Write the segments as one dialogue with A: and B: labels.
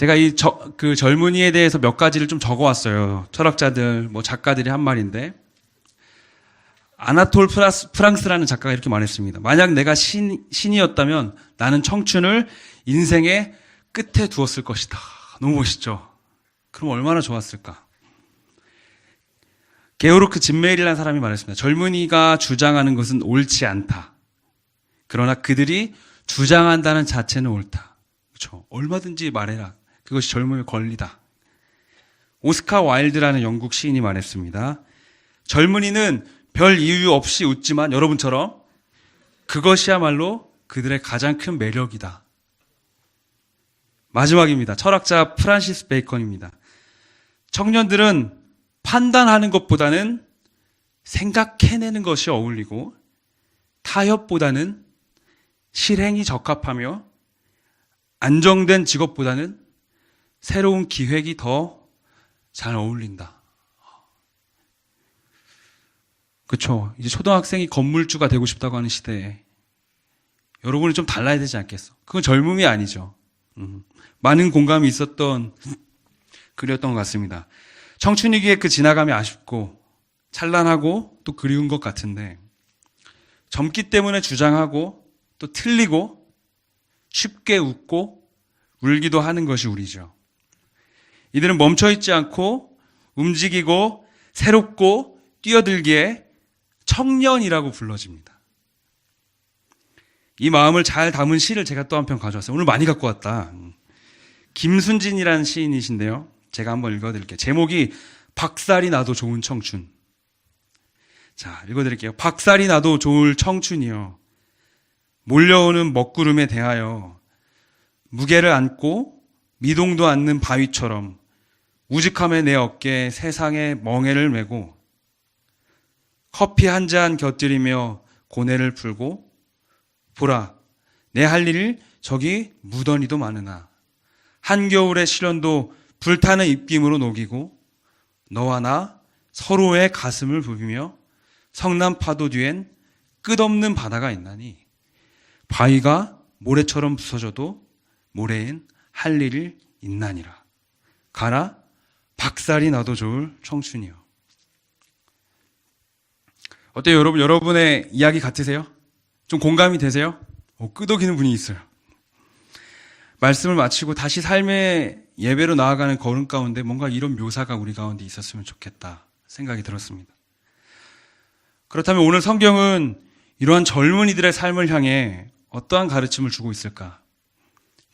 A: 제가 그 젊은이에 대해서 몇 가지를 좀 적어왔어요. 철학자들, 뭐 작가들이 한 말인데, 아나톨 프랑스라는 작가가 이렇게 말했습니다. 만약 내가 신이었다면 나는 청춘을 인생의 끝에 두었을 것이다. 너무 멋있죠? 그럼 얼마나 좋았을까? 게오르크 진메일이라는 사람이 말했습니다. 젊은이가 주장하는 것은 옳지 않다. 그러나 그들이 주장한다는 자체는 옳다. 그렇죠? 얼마든지 말해라. 그것이 젊음의 권리다. 오스카 와일드라는 영국 시인이 말했습니다. 젊은이는 별 이유 없이 웃지만 여러분처럼 그것이야말로 그들의 가장 큰 매력이다. 마지막입니다. 철학자 프란시스 베이컨입니다. 청년들은 판단하는 것보다는 생각해내는 것이 어울리고 타협보다는 실행이 적합하며 안정된 직업보다는 새로운 기획이 더 잘 어울린다. 그렇죠. 이제 초등학생이 건물주가 되고 싶다고 하는 시대에 여러분이 좀 달라야 되지 않겠어? 그건 젊음이 아니죠. 많은 공감이 있었던 글이었던 것 같습니다. 청춘이기에 그 지나감이 아쉽고 찬란하고 또 그리운 것 같은데 젊기 때문에 주장하고 또 틀리고 쉽게 웃고 울기도 하는 것이 우리죠. 이들은 멈춰있지 않고 움직이고 새롭고 뛰어들기에 청년이라고 불러집니다. 이 마음을 잘 담은 시를 제가 또 한 편 가져왔어요. 오늘 많이 갖고 왔다. 김순진이라는 시인이신데요. 제가 한번 읽어드릴게요. 제목이 박살이 나도 좋은 청춘. 자, 읽어드릴게요. 박살이 나도 좋을 청춘이여. 몰려오는 먹구름에 대하여 무게를 안고 미동도 않는 바위처럼 우직함의 내 어깨에 세상의 멍에를 메고 커피 한 잔 곁들이며 고뇌를 풀고 보라, 내 할 일 저기 무더니도 많으나 한겨울의 시련도 불타는 입김으로 녹이고 너와 나 서로의 가슴을 부비며 성난 파도 뒤엔 끝없는 바다가 있나니 바위가 모래처럼 부서져도 모래엔 할 일이 있나니라. 가라, 박살이 나도 좋을 청춘이여. 어때요, 여러분? 여러분의 이야기 같으세요? 좀 공감이 되세요? 끄덕이는 분이 있어요. 말씀을 마치고 다시 삶의 예배로 나아가는 걸음 가운데 뭔가 이런 묘사가 우리 가운데 있었으면 좋겠다 생각이 들었습니다. 그렇다면 오늘 성경은 이러한 젊은이들의 삶을 향해 어떠한 가르침을 주고 있을까?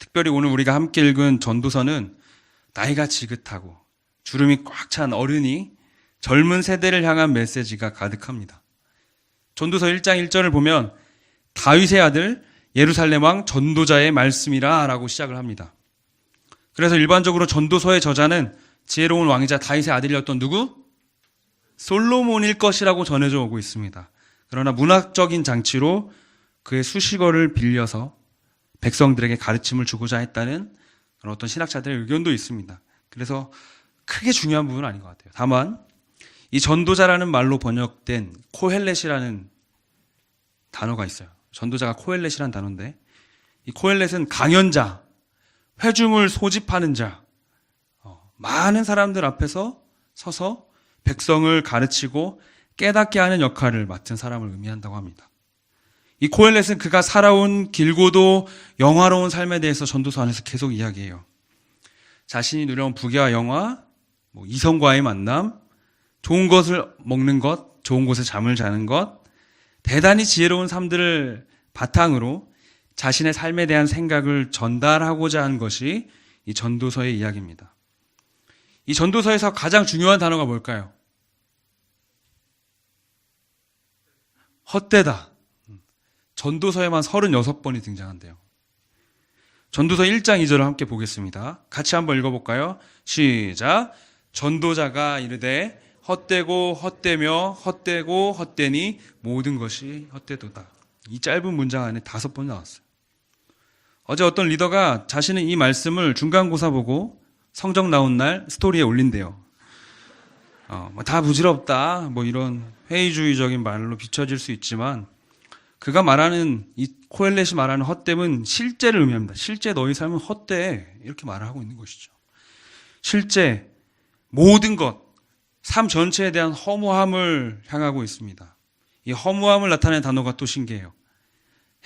A: 특별히 오늘 우리가 함께 읽은 전도서는 나이가 지긋하고 주름이 꽉 찬 어른이 젊은 세대를 향한 메시지가 가득합니다. 전도서 1장 1절을 보면 다윗의 아들 예루살렘 왕 전도자의 말씀이라 라고 시작을 합니다. 그래서 일반적으로 전도서의 저자는 지혜로운 왕이자 다윗의 아들이었던 누구? 솔로몬일 것이라고 전해져 오고 있습니다. 그러나 문학적인 장치로 그의 수식어를 빌려서 백성들에게 가르침을 주고자 했다는 그런 어떤 신학자들의 의견도 있습니다. 그래서 크게 중요한 부분은 아닌 것 같아요. 다만 이 전도자라는 말로 번역된 코헬렛이라는 단어가 있어요. 전도자가 코헬렛이라는 단어인데 이 코헬렛은 강연자, 회중을 소집하는 자, 많은 사람들 앞에서 서서 백성을 가르치고 깨닫게 하는 역할을 맡은 사람을 의미한다고 합니다. 이 코헬렛은 그가 살아온 길고도 영화로운 삶에 대해서 전도서 안에서 계속 이야기해요. 자신이 누려온 부귀와 영화, 이성과의 만남, 좋은 것을 먹는 것, 좋은 곳에 잠을 자는 것, 대단히 지혜로운 삶들을 바탕으로 자신의 삶에 대한 생각을 전달하고자 한 것이 이 전도서의 이야기입니다. 이 전도서에서 가장 중요한 단어가 뭘까요? 헛되다. 전도서에만 36번이 등장한대요. 전도서 1장 2절을 함께 보겠습니다. 같이 한번 읽어볼까요? 시작. 전도자가 이르되 헛되고 헛되며 헛되고 헛되니 모든 것이 헛되도다. 이 짧은 문장 안에 5번 나왔어요. 어제 어떤 리더가 자신은 이 말씀을 중간고사 보고 성적 나온 날 스토리에 올린대요. 다 부질없다 이런 회의주의적인 말로 비춰질 수 있지만 그가 말하는 이 코엘렛이 말하는 헛됨은 실제를 의미합니다. 실제 너희 삶은 헛돼 이렇게 말을 하고 있는 것이죠. 실제 모든 것, 삶 전체에 대한 허무함을 향하고 있습니다. 이 허무함을 나타내는 단어가 또 신기해요.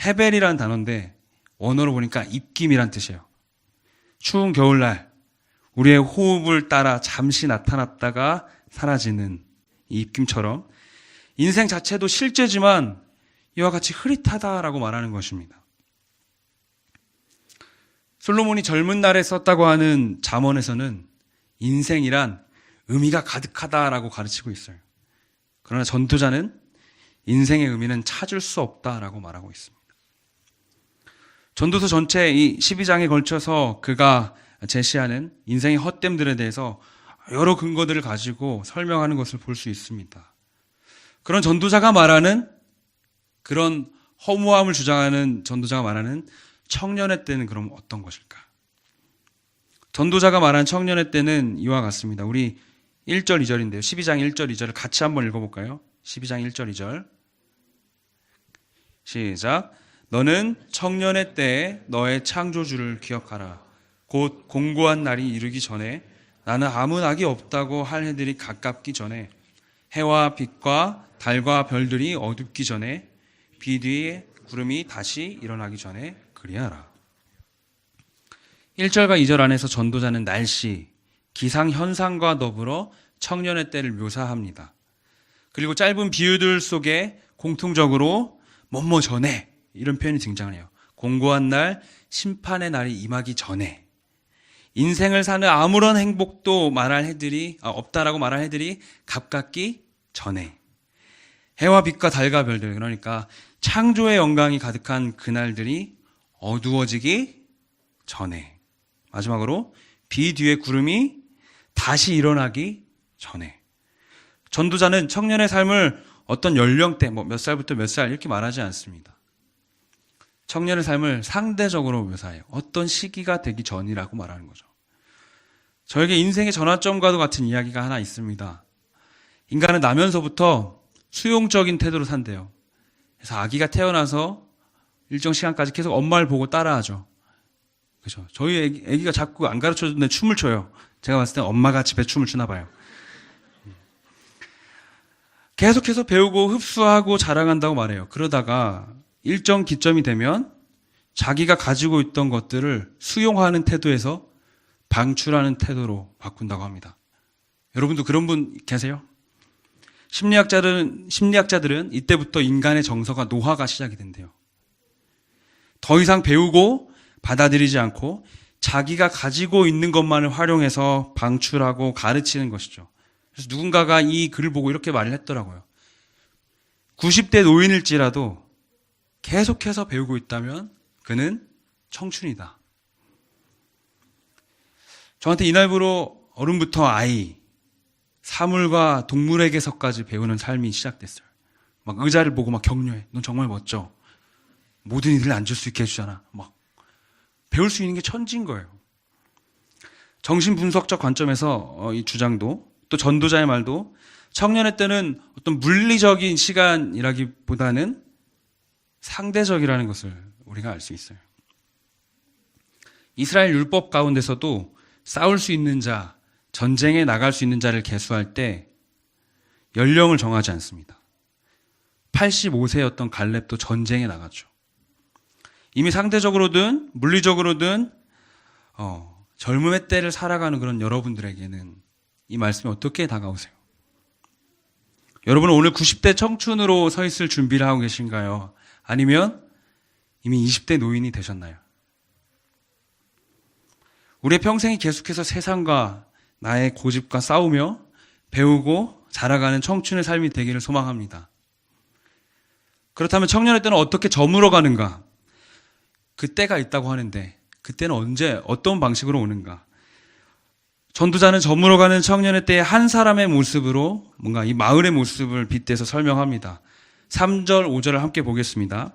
A: 헤벨이라는 단어인데 원어로 보니까 입김이란 뜻이에요. 추운 겨울날 우리의 호흡을 따라 잠시 나타났다가 사라지는 이 입김처럼 인생 자체도 실제지만 이와 같이 흐릿하다라고 말하는 것입니다. 솔로몬이 젊은 날에 썼다고 하는 잠언에서는 인생이란 의미가 가득하다라고 가르치고 있어요. 그러나 전도자는 인생의 의미는 찾을 수 없다라고 말하고 있습니다. 전도서 전체 이 12장에 걸쳐서 그가 제시하는 인생의 헛됨들에 대해서 여러 근거들을 가지고 설명하는 것을 볼 수 있습니다. 그런 전도자가 말하는 그런 허무함을 주장하는 전도자가 말하는 청년의 때는 그럼 어떤 것일까? 전도자가 말하는 청년의 때는 이와 같습니다. 우리 1절, 2절인데요. 12장 1절, 2절을 같이 한번 읽어볼까요? 12장 1절, 2절. 시작. 너는 청년의 때에 너의 창조주를 기억하라. 곧 공고한 날이 이르기 전에 나는 아무 낙이 없다고 할 해들이 가깝기 전에 해와 빛과 달과 별들이 어둡기 전에 비 뒤에 구름이 다시 일어나기 전에 그리하라. 1절과 2절 안에서 전도자는 날씨, 기상현상과 더불어 청년의 때를 묘사합니다. 그리고 짧은 비유들 속에 공통적으로 뭐뭐 전에 이런 표현이 등장해요. 공고한 날, 심판의 날이 임하기 전에 인생을 사는 아무런 행복도 말할 해들이 없다라고 말할 해들이 가깝기 전에 해와 빛과 달과 별들, 그러니까 창조의 영광이 가득한 그날들이 어두워지기 전에, 마지막으로 비 뒤에 구름이 다시 일어나기 전에. 전도자는 청년의 삶을 어떤 연령대, 몇 살부터 몇 살 이렇게 말하지 않습니다. 청년의 삶을 상대적으로 묘사해요. 어떤 시기가 되기 전이라고 말하는 거죠. 저에게 인생의 전환점과도 같은 이야기가 하나 있습니다. 인간은 나면서부터 수용적인 태도로 산대요. 그래서 아기가 태어나서 일정 시간까지 계속 엄마를 보고 따라하죠. 그죠? 저희 아기가 자꾸 안 가르쳐주는데 춤을 춰요. 제가 봤을 때 엄마가 집에 춤을 추나 봐요. 계속해서 배우고 흡수하고 자랑한다고 말해요. 그러다가 일정 기점이 되면 자기가 가지고 있던 것들을 수용하는 태도에서 방출하는 태도로 바꾼다고 합니다. 여러분도 그런 분 계세요? 심리학자들은 이때부터 인간의 정서가 노화가 시작이 된대요. 더 이상 배우고 받아들이지 않고 자기가 가지고 있는 것만을 활용해서 방출하고 가르치는 것이죠. 그래서 누군가가 이 글을 보고 이렇게 말을 했더라고요. 90대 노인일지라도 계속해서 배우고 있다면 그는 청춘이다. 저한테 이날부로 어른부터 아이, 사물과 동물에게서까지 배우는 삶이 시작됐어요. 막 의자를 보고 막 격려해. 넌 정말 멋져. 모든 일을 앉을 수 있게 해주잖아. 막 배울 수 있는 게 천지인 거예요. 정신분석적 관점에서 이 주장도 또 전도자의 말도 청년의 때는 어떤 물리적인 시간이라기보다는 상대적이라는 것을 우리가 알 수 있어요. 이스라엘 율법 가운데서도 싸울 수 있는 자, 전쟁에 나갈 수 있는 자를 계수할 때 연령을 정하지 않습니다. 85세였던 갈렙도 전쟁에 나갔죠. 이미 상대적으로든 물리적으로든 젊음의 때를 살아가는 그런 여러분들에게는 이 말씀이 어떻게 다가오세요? 여러분은 오늘 90대 청춘으로 서 있을 준비를 하고 계신가요? 아니면 이미 20대 노인이 되셨나요? 우리의 평생이 계속해서 세상과 나의 고집과 싸우며 배우고 자라가는 청춘의 삶이 되기를 소망합니다. 그렇다면 청년의 때는 어떻게 저물어 가는가? 그 때가 있다고 하는데 그 때는 언제 어떤 방식으로 오는가? 전도자는 저물어가는 청년의 때의 한 사람의 모습으로 뭔가 이 마을의 모습을 빗대서 설명합니다. 3절, 5절을 함께 보겠습니다.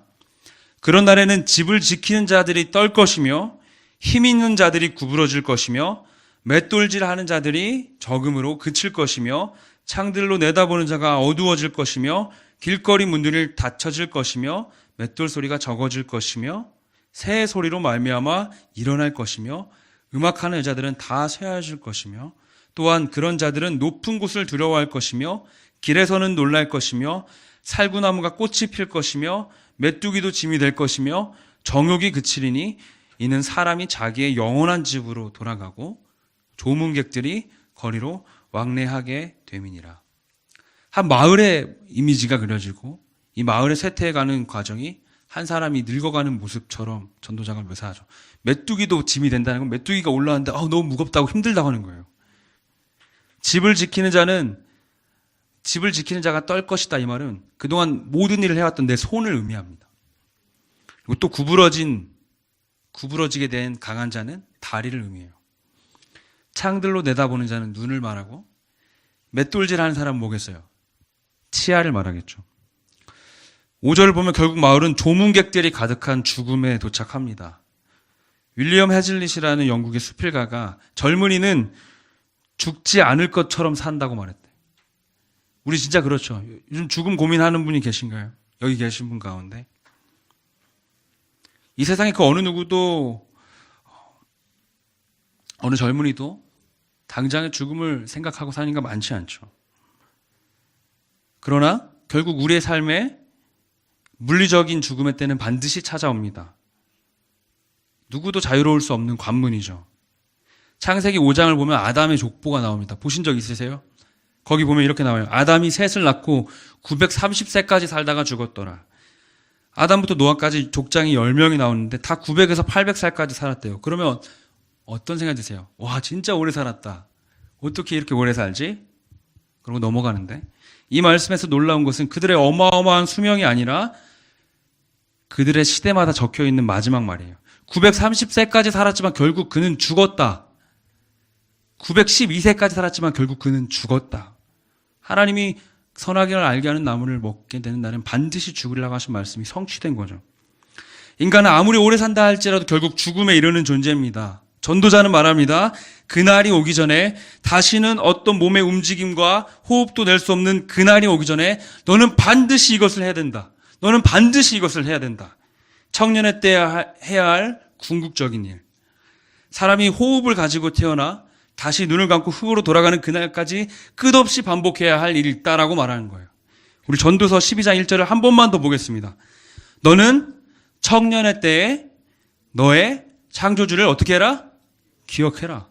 A: 그런 날에는 집을 지키는 자들이 떨 것이며 힘 있는 자들이 구부러질 것이며 맷돌질하는 자들이 적음으로 그칠 것이며 창들로 내다보는 자가 어두워질 것이며 길거리 문들이 닫혀질 것이며 맷돌 소리가 적어질 것이며 새의 소리로 말미암아 일어날 것이며 음악하는 여자들은 다 쇠하여질 것이며 또한 그런 자들은 높은 곳을 두려워할 것이며 길에서는 놀랄 것이며 살구나무가 꽃이 필 것이며 메뚜기도 짐이 될 것이며 정욕이 그치리니 이는 사람이 자기의 영원한 집으로 돌아가고 조문객들이 거리로 왕래하게 됨이니라. 한 마을의 이미지가 그려지고 이 마을에 쇠퇴해가는 과정이 한 사람이 늙어가는 모습처럼 전도자가 묘사하죠. 메뚜기도 짐이 된다는 건 메뚜기가 올라왔는데 너무 무겁다고 힘들다고 하는 거예요. 집을 지키는 자가 떨 것이다, 이 말은 그동안 모든 일을 해왔던 내 손을 의미합니다. 그리고 또 구부러지게 된 강한 자는 다리를 의미해요. 창들로 내다보는 자는 눈을 말하고 맷돌질하는 사람은 뭐겠어요? 치아를 말하겠죠. 5절을 보면 결국 마을은 조문객들이 가득한 죽음에 도착합니다. 윌리엄 해즐릿이라는 영국의 수필가가 젊은이는 죽지 않을 것처럼 산다고 말했대. 우리 진짜 그렇죠. 요즘 죽음 고민하는 분이 계신가요? 여기 계신 분 가운데. 이 세상에 그 어느 누구도, 어느 젊은이도 당장의 죽음을 생각하고 사는 게 많지 않죠. 그러나 결국 우리의 삶에 물리적인 죽음의 때는 반드시 찾아옵니다. 누구도 자유로울 수 없는 관문이죠. 창세기 5장을 보면 아담의 족보가 나옵니다. 보신 적 있으세요? 거기 보면 이렇게 나와요. 아담이 셋을 낳고 930세까지 살다가 죽었더라. 아담부터 노아까지 족장이 10명이 나오는데 다 900에서 800살까지 살았대요. 그러면 어떤 생각이 드세요? 와, 진짜 오래 살았다. 어떻게 이렇게 오래 살지? 그러고 넘어가는데 이 말씀에서 놀라운 것은 그들의 어마어마한 수명이 아니라 그들의 시대마다 적혀있는 마지막 말이에요. 930세까지 살았지만 결국 그는 죽었다. 912세까지 살았지만 결국 그는 죽었다. 하나님이 선악을 알게 하는 나무를 먹게 되는 날은 반드시 죽으리라고 하신 말씀이 성취된 거죠. 인간은 아무리 오래 산다 할지라도 결국 죽음에 이르는 존재입니다. 전도자는 말합니다. 그날이 오기 전에 다시는 어떤 몸의 움직임과 호흡도 낼 수 없는 그날이 오기 전에 너는 반드시 이것을 해야 된다. 너는 반드시 이것을 해야 된다. 청년의 때 해야 할 궁극적인 일. 사람이 호흡을 가지고 태어나 다시 눈을 감고 흙으로 돌아가는 그날까지 끝없이 반복해야 할 일이 있다라고 말하는 거예요. 우리 전도서 12장 1절을 한 번만 더 보겠습니다. 너는 청년의 때에 너의 창조주를 어떻게 해라? 기억해라.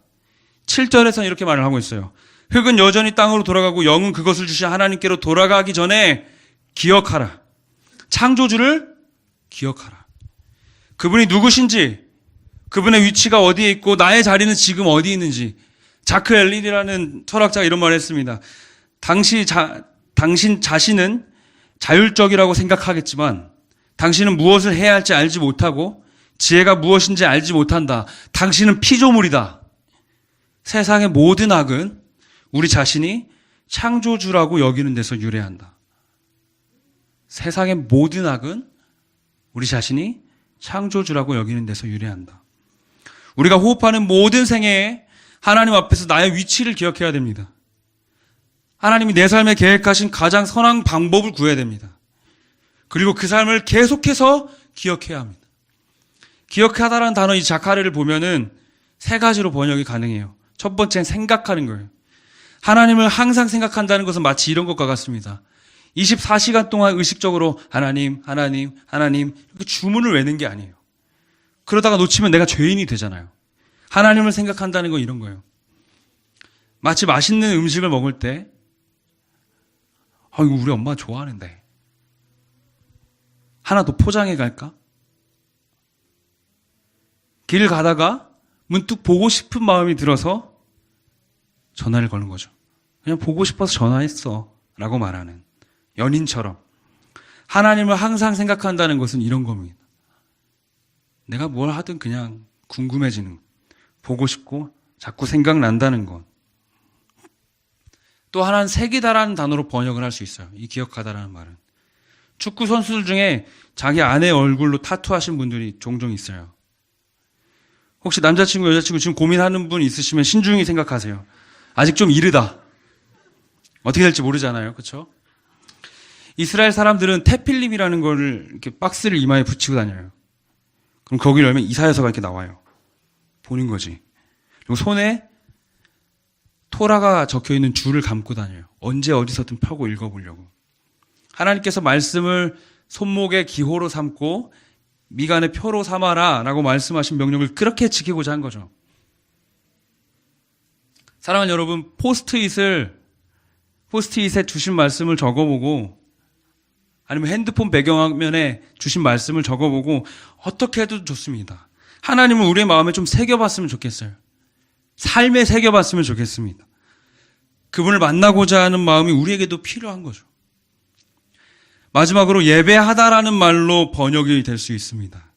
A: 7절에서는 이렇게 말을 하고 있어요. 흙은 여전히 땅으로 돌아가고 영은 그것을 주신 하나님께로 돌아가기 전에 기억하라. 창조주를 기억하라. 그분이 누구신지, 그분의 위치가 어디에 있고 나의 자리는 지금 어디 있는지. 자크 엘릴이라는 철학자가 이런 말을 했습니다. 당신 자신은 자율적이라고 생각하겠지만 당신은 무엇을 해야 할지 알지 못하고 지혜가 무엇인지 알지 못한다. 당신은 피조물이다. 세상의 모든 악은 우리 자신이 창조주라고 여기는 데서 유래한다. 세상의 모든 악은 우리 자신이 창조주라고 여기는 데서 유래한다. 우리가 호흡하는 모든 생애에 하나님 앞에서 나의 위치를 기억해야 됩니다. 하나님이 내 삶에 계획하신 가장 선한 방법을 구해야 됩니다. 그리고 그 삶을 계속해서 기억해야 합니다. 기억하다라는 단어 이 자카르를 보면은 세 가지로 번역이 가능해요. 첫 번째는 생각하는 거예요. 하나님을 항상 생각한다는 것은 마치 이런 것과 같습니다. 24시간 동안 의식적으로 하나님, 하나님, 하나님 이렇게 주문을 외는 게 아니에요. 그러다가 놓치면 내가 죄인이 되잖아요. 하나님을 생각한다는 건 이런 거예요. 마치 맛있는 음식을 먹을 때 이거 우리 엄마 좋아하는데 하나 더 포장해 갈까? 길 가다가 문득 보고 싶은 마음이 들어서 전화를 거는 거죠. 그냥 보고 싶어서 전화했어 라고 말하는 연인처럼 하나님을 항상 생각한다는 것은 이런 겁니다. 내가 뭘 하든 그냥 궁금해지는, 보고 싶고 자꾸 생각난다는 것. 또 하나는 색이다라는 단어로 번역을 할 수 있어요. 이 기억하다라는 말은. 축구 선수들 중에 자기 아내 얼굴로 타투하신 분들이 종종 있어요. 혹시 남자친구, 여자친구 지금 고민하는 분 있으시면 신중히 생각하세요. 아직 좀 이르다. 어떻게 될지 모르잖아요. 그렇죠? 이스라엘 사람들은 테필림이라는 거를 이렇게 박스를 이마에 붙이고 다녀요. 그럼 거기를 열면 이사야서가 이렇게 나와요. 보는 거지. 그리고 손에 토라가 적혀있는 줄을 감고 다녀요. 언제 어디서든 펴고 읽어보려고. 하나님께서 말씀을 손목의 기호로 삼고 미간의 표로 삼아라 라고 말씀하신 명령을 그렇게 지키고자 한 거죠. 사랑하는 여러분, 포스트잇에 주신 말씀을 적어보고 아니면 핸드폰 배경화면에 주신 말씀을 적어보고 어떻게 해도 좋습니다. 하나님을 우리의 마음에 좀 새겨봤으면 좋겠어요. 삶에 새겨봤으면 좋겠습니다. 그분을 만나고자 하는 마음이 우리에게도 필요한 거죠. 마지막으로 예배하다라는 말로 번역이 될 수 있습니다.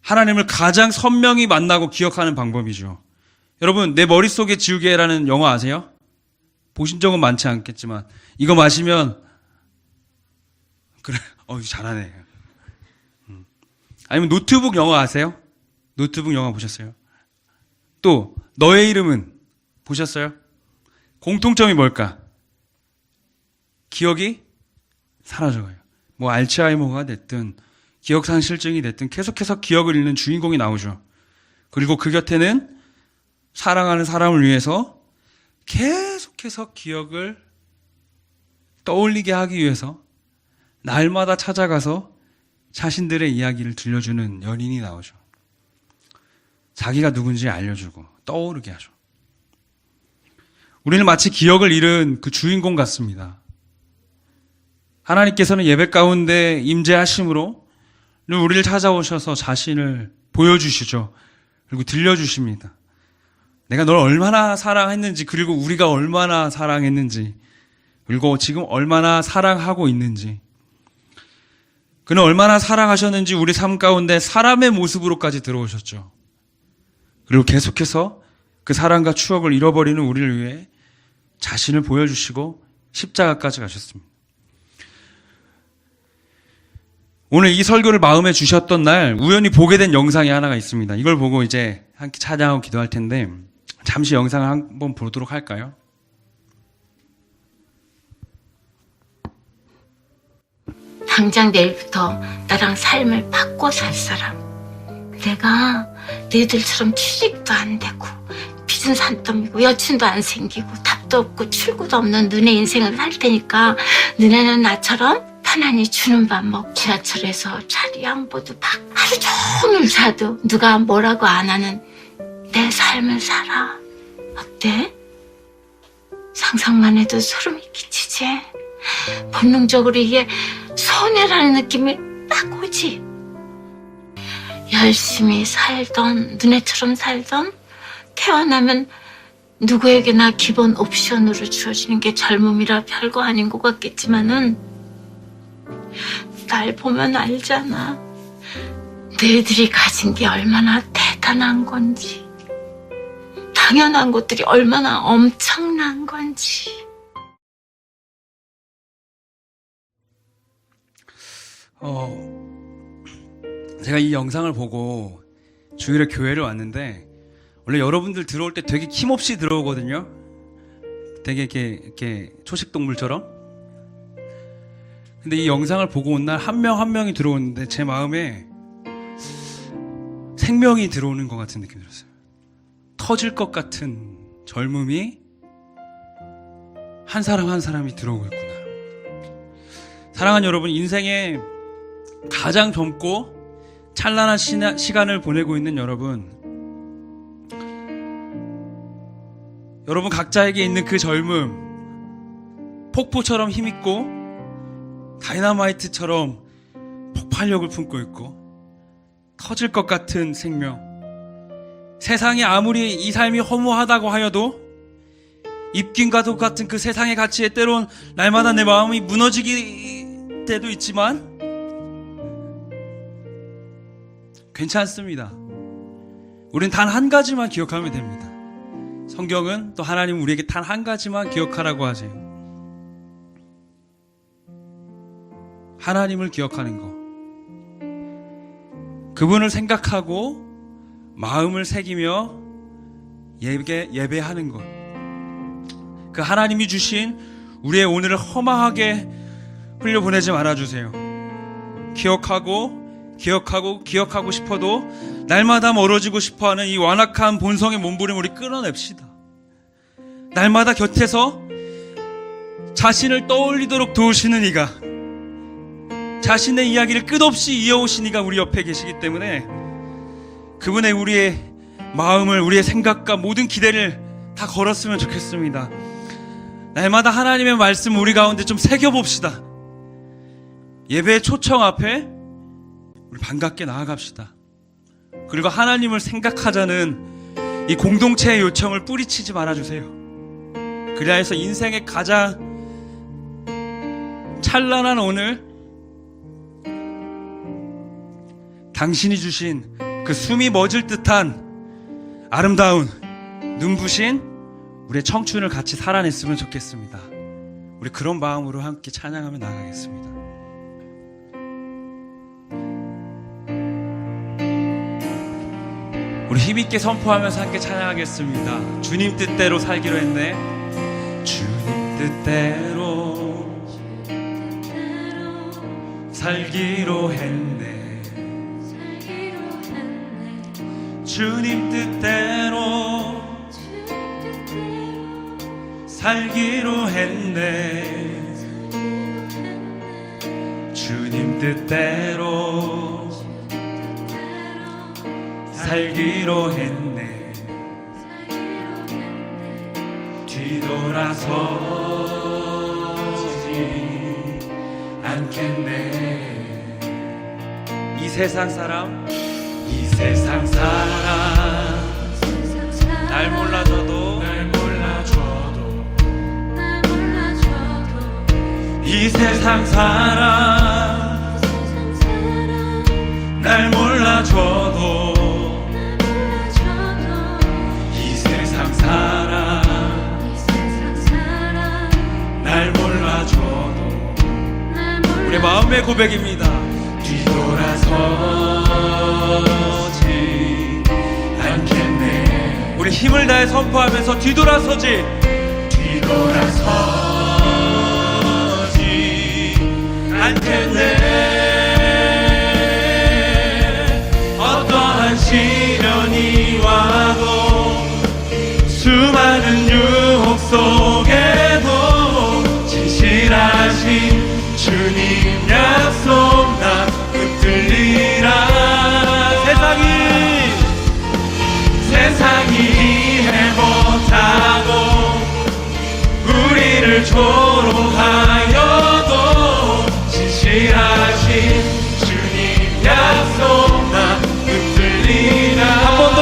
A: 하나님을 가장 선명히 만나고 기억하는 방법이죠. 여러분, 내 머릿속에 지우개라는 영화 아세요? 보신 적은 많지 않겠지만 이거 마시면 그래, 잘하네. 아니면 노트북 영화 아세요? 노트북 영화 보셨어요? 또 너의 이름은 보셨어요? 공통점이 뭘까? 기억이 사라져가요. 뭐 알츠하이머가 됐든 기억상실증이 됐든 계속해서 기억을 잃는 주인공이 나오죠. 그리고 그 곁에는 사랑하는 사람을 위해서 계속해서 기억을 떠올리게 하기 위해서 날마다 찾아가서 자신들의 이야기를 들려주는 연인이 나오죠. 자기가 누군지 알려주고 떠오르게 하죠. 우리는 마치 기억을 잃은 그 주인공 같습니다. 하나님께서는 예배 가운데 임재하심으로 우리를 찾아오셔서 자신을 보여주시죠. 그리고 들려주십니다. 내가 널 얼마나 사랑했는지, 그리고 우리가 얼마나 사랑했는지, 그리고 지금 얼마나 사랑하고 있는지, 그는 얼마나 사랑하셨는지 우리 삶 가운데 사람의 모습으로까지 들어오셨죠. 그리고 계속해서 그 사랑과 추억을 잃어버리는 우리를 위해 자신을 보여주시고 십자가까지 가셨습니다. 오늘 이 설교를 마음에 주셨던 날 우연히 보게 된 영상이 하나가 있습니다. 이걸 보고 이제 함께 찬양하고 기도할 텐데 잠시 영상을 한번 보도록 할까요?
B: 당장 내일부터 나랑 삶을 바꿔 살 사람. 내가 너희들처럼 취직도 안 되고 빚은 산더미고 여친도 안 생기고 답도 없고 출구도 없는 너네 인생을 살 테니까 너네는 나처럼 편안히 주는 밥 먹고 지하철에서 자리 양보도 받고 하루 종일 자도 누가 뭐라고 안 하는 내 삶을 살아. 어때? 상상만 해도 소름이 끼치지? 본능적으로 이게 손해라는 느낌이 딱 오지. 열심히 살던 너네처럼 살던 태어나면 누구에게나 기본 옵션으로 주어지는 게 젊음이라 별거 아닌 것 같겠지만은 날 보면 알잖아. 너희들이 가진 게 얼마나 대단한 건지, 당연한 것들이 얼마나 엄청난 건지.
A: 제가 이 영상을 보고 주일에 교회를 왔는데 원래 여러분들 들어올 때 되게 힘없이 들어오거든요. 되게 이렇게 초식동물처럼. 근데 이 영상을 보고 온 날 한 명 한 명이 들어오는데 제 마음에 생명이 들어오는 것 같은 느낌이 들었어요. 터질 것 같은 젊음이 한 사람 한 사람이 들어오고 있구나. 사랑하는 여러분, 인생에 가장 젊고 찬란한 시간을 보내고 있는 여러분 각자에게 있는 그 젊음, 폭포처럼 힘있고 다이너마이트처럼 폭발력을 품고 있고 터질 것 같은 생명, 세상이 아무리 이 삶이 허무하다고 하여도 입김과 독 같은 그 세상의 가치에 때론 날마다 내 마음이 무너지기 때도 있지만 괜찮습니다. 우린 단 한 가지만 기억하면 됩니다. 성경은 또 하나님은 우리에게 단 한 가지만 기억하라고 하세요. 하나님을 기억하는 것. 그분을 생각하고 마음을 새기며 예배하는 것. 그 하나님이 주신 우리의 오늘을 허망하게 흘려보내지 말아주세요. 기억하고 싶어도 날마다 멀어지고 싶어하는 이 완악한 본성의 몸부림 우리 끌어냅시다. 날마다 곁에서 자신을 떠올리도록 도우시는 이가, 자신의 이야기를 끝없이 이어오신 이가 우리 옆에 계시기 때문에 그분의 우리의 마음을, 우리의 생각과 모든 기대를 다 걸었으면 좋겠습니다. 날마다 하나님의 말씀 우리 가운데 좀 새겨봅시다. 예배의 초청 앞에 우리 반갑게 나아갑시다. 그리고 하나님을 생각하자는 이 공동체의 요청을 뿌리치지 말아주세요. 그리하여서 인생의 가장 찬란한 오늘, 당신이 주신 그 숨이 멎을 듯한 아름다운 눈부신 우리의 청춘을 같이 살아냈으면 좋겠습니다. 우리 그런 마음으로 함께 찬양하며 나가겠습니다. 우리 힘있게 선포하면서 함께 찬양하겠습니다. 주님 뜻대로 살기로 했네. 주님 뜻대로 살기로 했네. 주님 뜻대로 살기로 했네. 주님 뜻대로 살기로 했네. 뒤돌아서지 않겠네. 이 세상 사람 날 몰라줘도 이 세상 사람 날 몰라줘도 이 세상 사람 날 몰라줘도 우리 마음의 고백입니다. 뒤돌아서지 않겠네. 우리 힘을 다해 선포하면서 뒤돌아서지 않겠네. 어떠한 시련이 와도 수많은 유혹 속에도 진실하신 주님 약속 나 붙들리라. 세상이 이해 못하고 우리를 조롱하여도 진실하신 주님 약속 나 붙들리라. 한 번 더.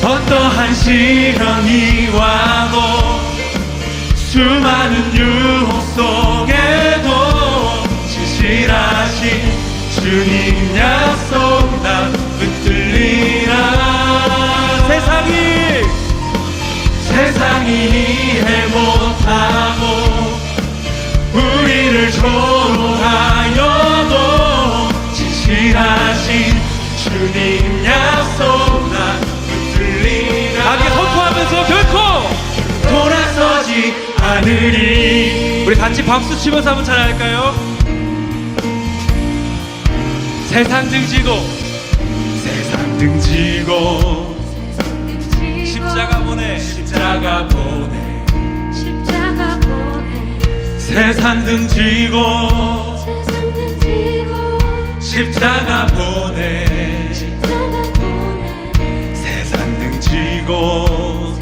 A: 어떠한 시련이 와도 수많은 유혹 속에도 진실하신 주님 약속 나 붙들리라. 세상이 이해 못하고 우리를 조롱하여도 진실하신 주님 약속 나 붙들리라. 함께 선포하면서 결코 돌아서지 않으리. 우리 같이 박수 치면서 한번 찬양할까요? 세상 등지고 십자가 보내. 세상 등지고 십자가 보내. 세상 등지고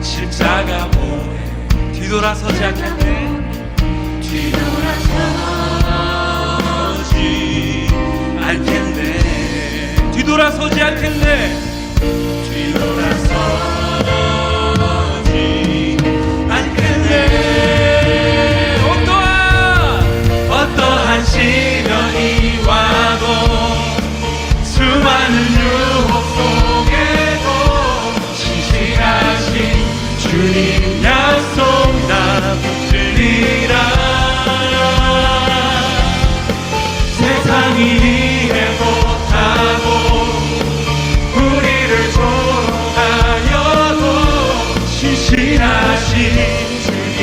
A: 십자가 보내. 뒤돌아서지 않겠네. 뒤돌아서지 않겠네. 어떠한 시련이 와도 수많은 유혹 속에도 진실하신 주님 약속 나 붙들리라. 세상이 이해 못하고 우리를 조롱하여도 진실하신 주님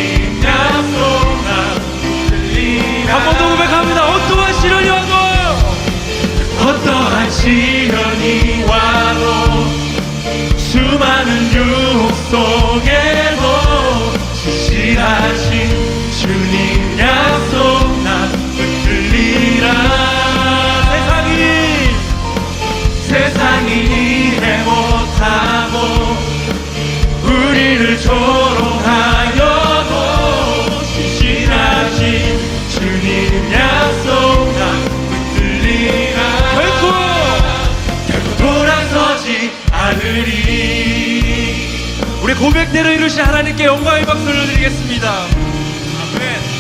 C: 시련이 와도 수많은 유혹 속에도 신실하신 주님 약속 난 붙들리라. 세상이 이해 못하고 우리를 조롱하여도 신실하신 주님 약속 난 붙들리라. 결코 돌아서지 않으리.
A: 우리 고백대로 이루신 하나님께 영광의 박수를 드리겠습니다. 아멘.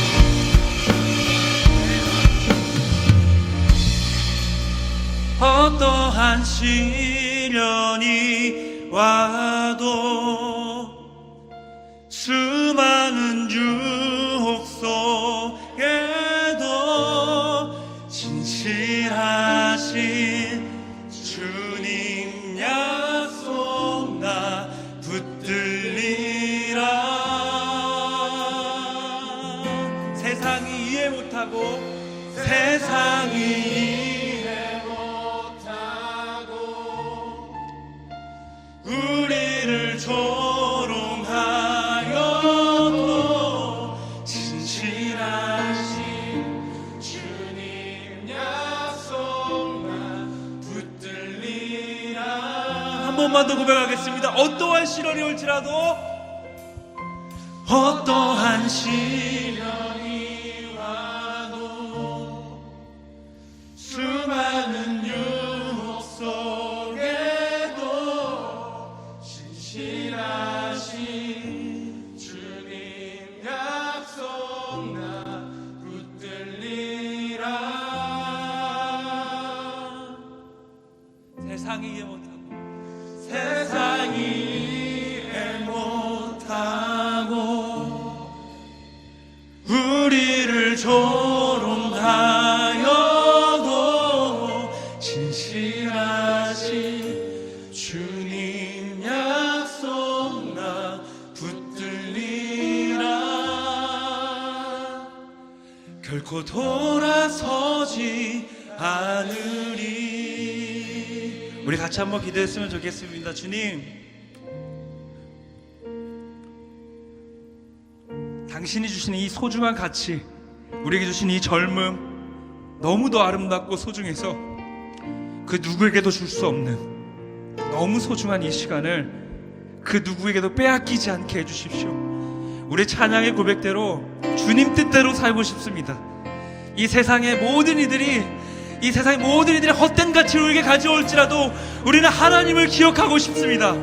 C: 어떠한 시련이 와도 수많은 유혹 속에도 진실하신 주님 약속 나 붙들리라. 세상이 이해 못하고 우리를 조롱하여도 진실하신 주님 약속 나 붙들리라. 한 번만 더 고백하겠습니다. 어떠한 시련이 올지라도, 어떠한 시련이 와도 수많은 유혹 속에도 신실하신 주님 약속 나 붙들리라. 세상이 이해 못하고 우리를 조롱하여도 진실하신 주님 약속 나 붙들리라. 결코 돌아서지 않으리. 우리 같이 한번 기도했으면 좋겠습니다. 주님, 당신이 주신 이 소중한 가치, 우리에게 주신 이 젊음, 너무도 아름답고 소중해서 그 누구에게도 줄 수 없는 너무 소중한 이 시간을 그 누구에게도 빼앗기지 않게 해주십시오. 우리 찬양의 고백대로 주님 뜻대로 살고 싶습니다. 이 세상의 모든 이들이 헛된 가치를 우리에게 가져올지라도 우리는 하나님을 기억하고 싶습니다.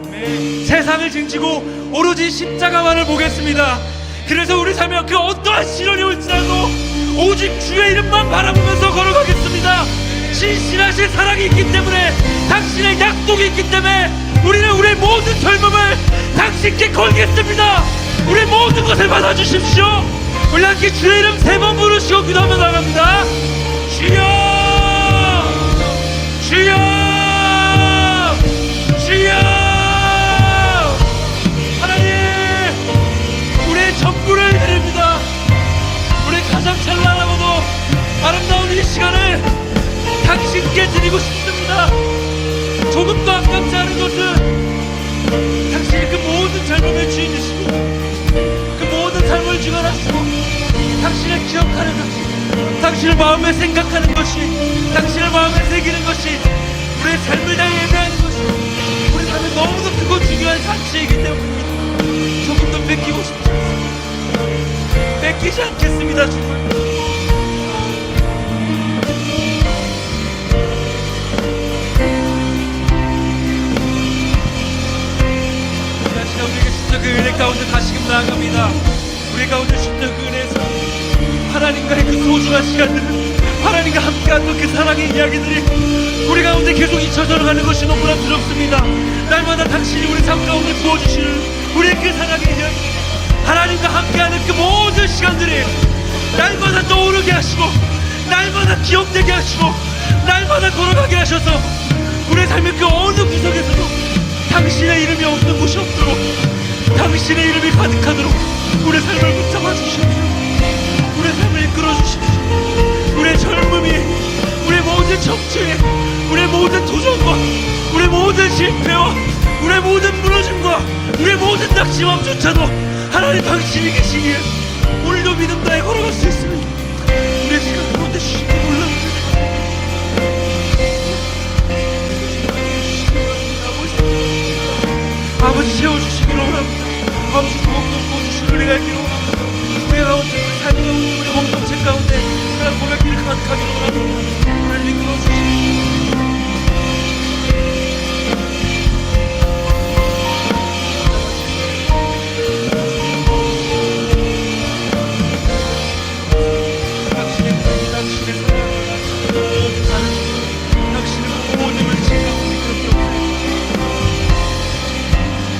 C: 세상을 등지고 오로지 십자가만을 보겠습니다. 그래서 우리 삶에 그 어떠한 시련이 올지라도 오직 주의 이름만 바라보면서 걸어가겠습니다. 신실하신 사랑이 있기 때문에, 당신의 약속이 있기 때문에 우리는 우리의 모든 젊음을 당신께 걸겠습니다. 우리의 모든 것을 받아주십시오. 우리 함께 주의 이름 3번 부르시고 기도하며 나갑니다. 주여, 주여, 주여. 하나님, 우리의 전부를 드립니다. 우리 가장 찬란하고도 아름다운 이 시간을 당신께 드리고 싶습니다. 조금도 아깝지 않은 것은 당신이 그 모든 젊음의 주인이시고 그 모든 삶을 주관하시고 당신을 기억하는 것, 당신을 마음에 생각하는 것이, 당신을 마음에 새기는 것이 우리의 삶을 다해 예배하는 것이 우리 삶에 너무도 크고 중요한 가치이기 때문입니다. 조금도 뺏기고 싶지 않습니다. 뺏기지 않겠습니다. 주님, 우리에게 주신 그 은혜 가운데 다시금 나아갑니다. 우리 가운데 주신 그 은혜에서 하나님과의 그 소중한 시간들, 하나님과 함께하는 그 사랑의 이야기들이 우리 가운데 계속 잊혀져 가는 것이 너무나 두렵습니다. 날마다 당신이 우리 삶 가운데 부어주시는 우리의 그 사랑의 이야기, 하나님과 함께하는 그 모든 시간들이 날마다 떠오르게 하시고 날마다 기억되게 하시고 날마다 걸어가게 하셔서 우리의 삶의 그 어느 구석에서도 당신의 이름이 없는 곳이 없도록, 당신의 이름이 가득하도록 우리의 삶을 붙잡아 주십시오. 우리의 삶을 이끌어 주십시오. 우리의 젊음이, 우리의 모든 모든 청춘에, 우리의 모든 도전과 우리의 모든 실패와 우리의 모든 무너짐과 우리의 모든 낙심함조차도 하나님 당신이 계시기에 오늘도 믿음 다해 걸어갈 수 있습니다. 우리의 생각 가운데 주시기 몰랍니다. 아버지 채워주시기로 원합니다. 아버지 구원도 부어주시고 은혜가 있기로 원합니다. 우리 가운데, 우리 삶 가운데, 우리 공동체 가운데 그런 고백길을 가득하기로 원합니다. 하나님 이끌어주시고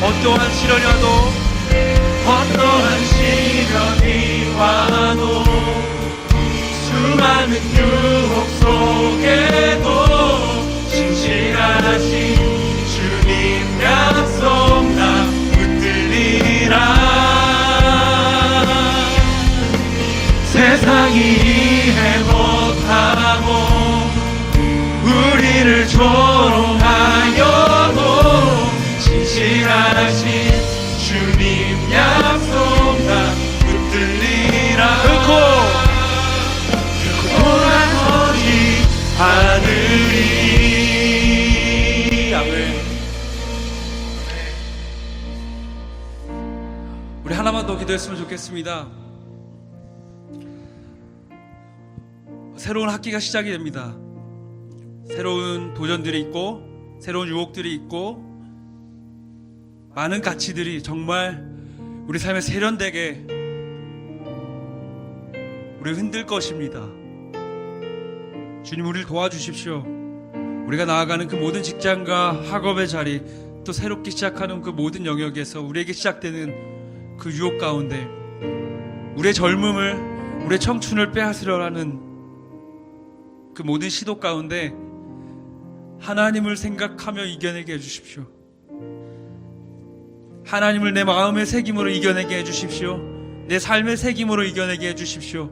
C: 어떠한 시련이 와도 어떠한 시련이 와도 수많은 유혹 속에도 진실하신 주님 약속 나 붙들리라. 세상이 이해 못하고 우리를 조롱하여도 진실하신 주님 약속 나 붙들리라. 결코 돌아서지 않으리. 아멘. 우리 하나만 더 기도했으면 좋겠습니다. 새로운 학기가 시작이 됩니다. 새로운 도전들이 있고 새로운 유혹들이 있고 많은 가치들이 정말 우리 삶에 세련되게 우리를 흔들 것입니다. 주님, 우리를 도와주십시오. 우리가 나아가는 그 모든 직장과 학업의 자리, 또 새롭게 시작하는 그 모든 영역에서 우리에게 시작되는 그 유혹 가운데 우리의 젊음을, 우리의 청춘을 빼앗으려 하는 그 모든 시도 가운데 하나님을 생각하며 이겨내게 해주십시오. 하나님을 내 마음의 새김으로 이겨내게 해주십시오. 내 삶의 새김으로 이겨내게 해주십시오.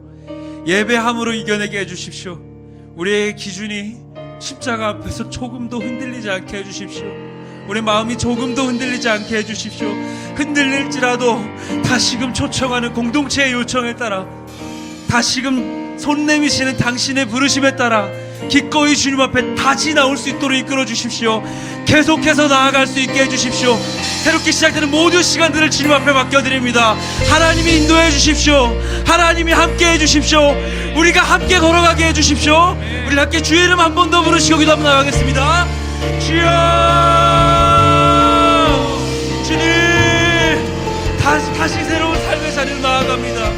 C: 예배함으로 이겨내게 해주십시오. 우리의 기준이 십자가 앞에서 조금도 흔들리지 않게 해주십시오. 우리 마음이 조금도 흔들리지 않게 해주십시오. 흔들릴지라도 다시금 초청하는 공동체의 요청에 따라, 다시금 손 내미시는 당신의 부르심에 따라 기꺼이 주님 앞에 다시 나올 수 있도록 이끌어 주십시오. 계속해서 나아갈 수 있게 해주십시오. 새롭게 시작되는 모든 시간들을 주님 앞에 맡겨드립니다. 하나님이 인도해 주십시오. 하나님이 함께 해주십시오. 우리가 함께 걸어가게 해주십시오. 우리 함께 주의 이름 한 번 더 부르시고 기도 한번 나가겠습니다. 주여, 주님, 다시 새로운 삶의 자리로 나아갑니다.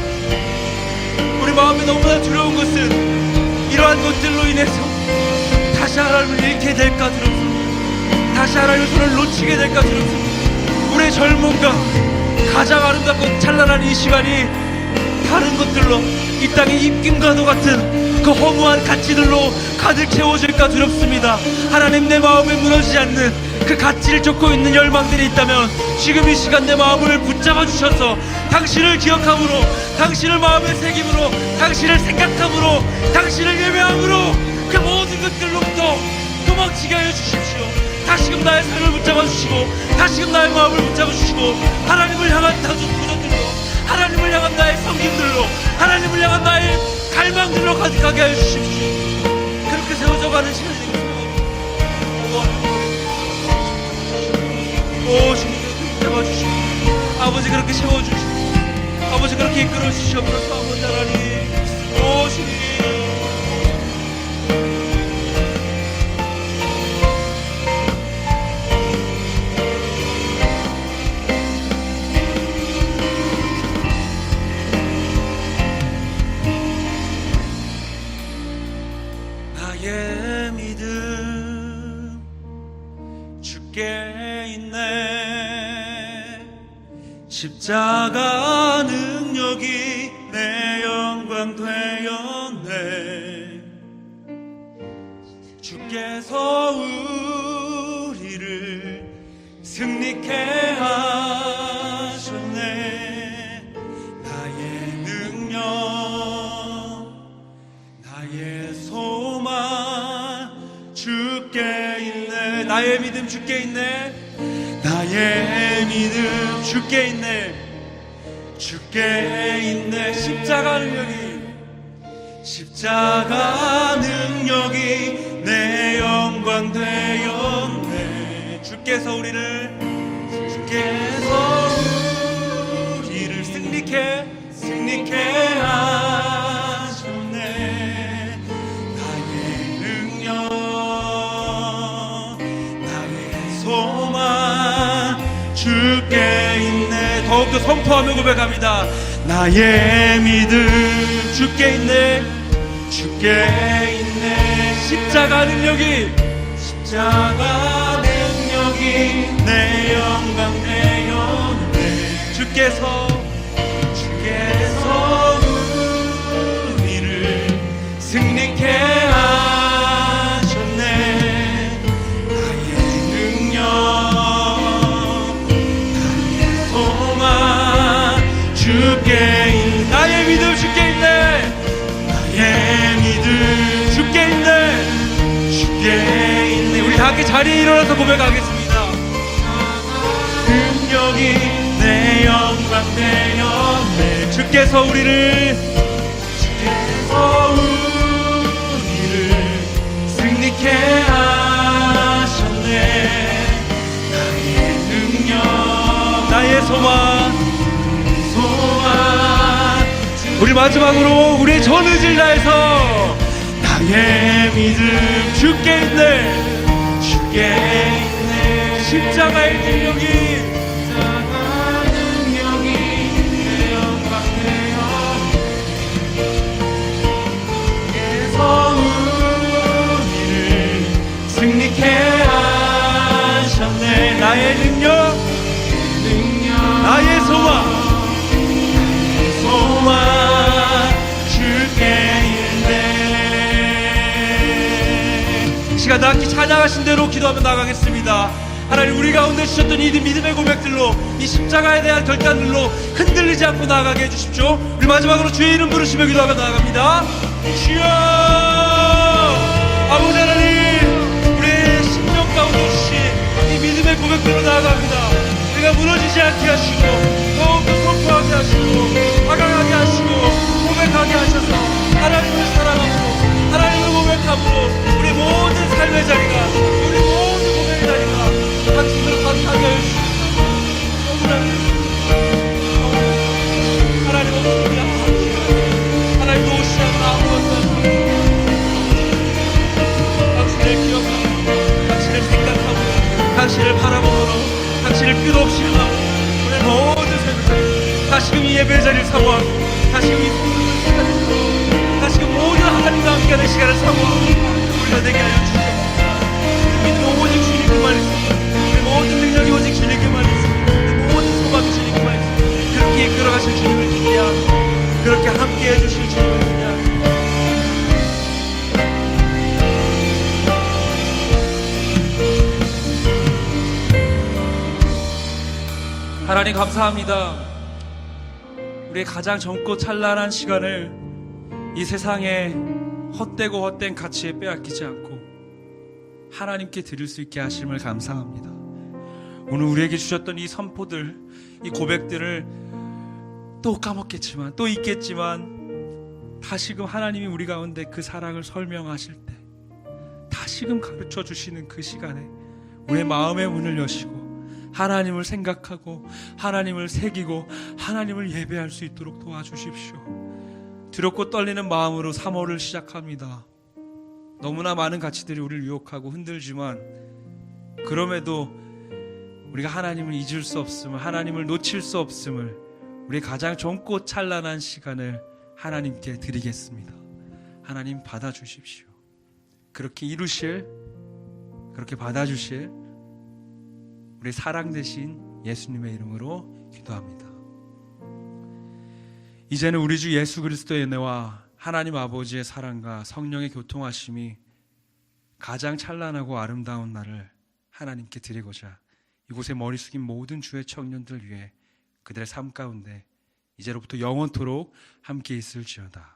C: 우리 마음에 너무나 두려운 것은 이러한 것들로 인해서 다시 하나님을 잃게 될까 두렵습니다. 다시 하나님의 손을 놓치게 될까 두렵습니다. 우리의 젊음과 가장 아름답고 찬란한 이 시간이 다른 것들로, 이 땅의 입김과도 같은 그 허무한 가치들로 가득 채워질까 두렵습니다. 하나님, 내 마음에 무너지지 않는 그 가치를 쫓고 있는 열망들이 있다면 지금 이 시간 내 마음을 붙잡아 주셔서 당신을 기억함으로, 당신을 마음의 새김으로, 당신을 생각함으로, 당신을 예배함으로 그 모든 것들로부터 도망치게 하여 주십시오. 다시금 나의 삶을 붙잡아 주시고, 다시금 나의 마음을 붙잡아 주시고, 하나님을 향한 도전들로, 하나님을 향한 나의 섬김들로, 하나님을 향한 나의 갈망들로 가득하게 하여 주십시오. 그렇게 세워져가는 시간이 되겠습니다. 오, 주님, 붙잡아 주시고, 아버지 그렇게 세워주시고, 아버지 그렇게 이끌어 주시옵소서. 아버지 하나님, 오 주님, 나의 믿음 주께 있네. 십자가 능력이 내 영광 되었네. 주께서 우리를 승리케 하셨네. 나의 능력, 나의 소망, 있네. 나의 믿음 주께 있네. 나의 믿음 주께 있네. 주께 있네. 십자가 능력이 내 영광 되었네. 주께서 우리를 승리케 하셨네. 나의 능력, 나의 소망 주께 있네. 더욱더 선포하며 고백합니다. 나의 믿음 주께 있네. 주께 있네. 십자가 능력이 내 영광 되었네. 주께서 우리를 승리케 하셨네. 나의 능력, 나의 소망 주께 있네. 나의 믿음 주께 있네. 나의 믿음 주께 있네. 주께 있네. 우리 다 함께 자리에 일어나서 고백하겠습니다. 능력이 내 영광 되었네. 주께서 우리를 승리케 하셨네. 나의 능력, 나의 소망. 우리 마지막으로 우리의 전의지를 다해서 나의 믿음 주께 있네. 주께 있네. 십자가의 능력이 내 영광 되었네. 우리를 승리케 하셨네. 나의 능력, 나의 소망 주께 있네. 시간 다 함께 찬양하신 대로 기도하며 나가겠습니다. 하나님, 우리 가운데 주셨던 이 믿음의 고백들로, 이 십자가에 대한 결단들로 흔들리지 않고 나아가게 해주십시오. 우리 마지막으로 주의 이름 부르시며 기도하며 나아갑니다. 주여, 아버지 하나님, 우리의 심령 가운데 주신 이 믿음의 고백들로 나아갑니다. 우리가 무너지지 않게 하시고 더욱더 선포하게 하시고 다가가게 하시고 고백하게 하셔서 하나님을 사랑함으로, 하나님을 고백함으로 우리 모든 삶의 자리가, 우리 모든 고백의 자리가 당신으로 가득하게 해주시옵소서. 하나님 없으면 하나님도 오시지 않는 아무것도 당신을 기억하고, 당신을 생각하고, 당신을 바라보므로, 당신을 끝없이 하고, 우리 모든 삶을 다시금 이 예배 자리를 사모하고, 다시금 이 성령을 시간을 다시금 모든 하나님과 함께하는 시간을 사모하고 우리가 되게 하여 주시옵소서. 믿음은 오직 주님께만 있습니다. 우리 모든 능력이 오직 주님께만 있습니다. 우리 모든 소망이 주님께만 있습니다. 그렇게 이끌어가실 주님을 기대하고, 그렇게 함께해 주실 주님을 기대하고, 하나님 감사합니다. 우리의 가장 젊고 찬란한 시간을 이 세상에 헛되고 헛된 가치에 빼앗기지 않고 하나님께 드릴 수 있게 하심을 감사합니다. 오늘 우리에게 주셨던 이 선포들, 이 고백들을 또 까먹겠지만, 또 잊겠지만, 다시금 하나님이 우리 가운데 그 사랑을 설명하실 때, 다시금 가르쳐 주시는 그 시간에 우리의 마음의 문을 여시고 하나님을 생각하고 하나님을 새기고 하나님을 예배할 수 있도록 도와주십시오. 두렵고 떨리는 마음으로 3월을 시작합니다. 너무나 많은 가치들이 우리를 유혹하고 흔들지만, 그럼에도 우리가 하나님을 잊을 수 없음을, 하나님을 놓칠 수 없음을, 우리의 가장 젊고 찬란한 시간을 하나님께 드리겠습니다. 하나님 받아주십시오. 그렇게 이루실, 그렇게 받아주실 우리 사랑 되신 예수님의 이름으로 기도합니다. 이제는 우리 주 예수 그리스도의 은혜와 하나님 아버지의 사랑과 성령의 교통하심이 가장 찬란하고 아름다운 날을 하나님께 드리고자 이곳에 머리 숙인 모든 주의 청년들 위해 그들의 삶 가운데 이제로부터 영원토록 함께 있을지어다.